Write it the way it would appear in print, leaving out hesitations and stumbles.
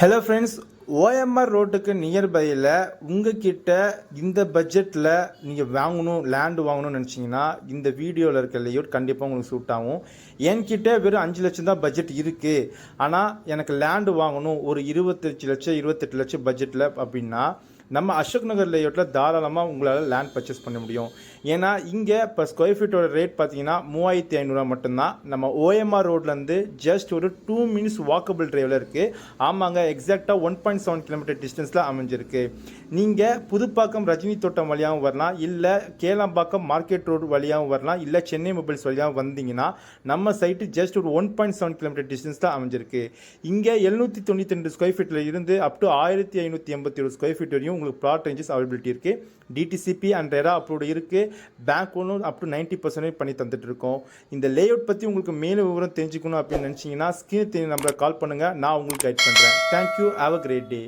Hello friends, OMR ரோட்டுக்கு நியர்பையில் உங்ககிட்ட இந்த பட்ஜெட்டில் நீங்கள் லேண்டு வாங்கணும்னு நினச்சிங்கன்னா இந்த வீடியோவில் இருக்க லேஅவுட் கண்டிப்பாக உங்களுக்கு சூட் ஆகும். என்கிட்ட வெறும் 5 லட்சம் தான் பட்ஜெட் இருக்குது, ஆனால் எனக்கு லேண்டு வாங்கணும் ஒரு 25 லட்சம் 28 லட்சம் பட்ஜெட்டில் அப்படின்னா நம்ம அசோக் நகர் லேஅவுட்டில் தாராளமாக உங்களால் லேண்ட் பர்ச்சேஸ் பண்ண முடியும். ஏன்னா இங்கே இப்போ ஸ்கொயர் ஃபீட்டோட ரேட் பார்த்தீங்கன்னா 3500 மட்டும்தான். நம்ம ஓஎம்ஆர் ரோட்லேருந்து ஜஸ்ட் ஒரு 2 மினிட்ஸ் வாக்கபிள் டிரைவில் இருக்குது. ஆமாங்க, எக்ஸாக்டாக 1.7 கிலோமீட்டர் டிஸ்டன்ஸில் அமைஞ்சிருக்கு. நீங்கள் புதுப்பாக்கம் ரஜினி தோட்டம் வழியாகவும் வரலாம், இல்லை கேளம்பாக்கம் மார்க்கெட் ரோடு வழியாகவும் வரலாம், இல்லை சென்னை மொபைல்ஸ் வழியாகவும் வந்தீங்கன்னா நம்ம சைட்டு ஜஸ்ட் ஒரு 1.7 கிலோமீட்டர் டிஸ்டன்ஸ் தான் அமைஞ்சிருக்கு. இங்கே 792 ஸ்கொயர் ஃபீட்டில் இருந்து அப் டு 1587 ஸ்கொயர் ஃபீட் வரையும் உங்களுக்கு பிளாட் ரேஞ்சஸ் அவைலபிலிட்டி இருக்குது. டிடிசிபி அண்ட் ரெரா அப்ரூவ்டு இருக்குது. பேங்க் ஒன்றும் அப் டு 90% பண்ணி தந்துட்டு இருக்கோம். இந்த லேஅவுட் பற்றி உங்களுக்கு மேலும் விவரம் தெரிஞ்சுக்கணும் அப்படின்னு நினச்சிங்கன்னா ஸ்க்ரீன் நம்பரை கால் பண்ணுங்கள், நான் உங்களுக்கு கைட் பண்ணுறேன். Thank you, have a great day.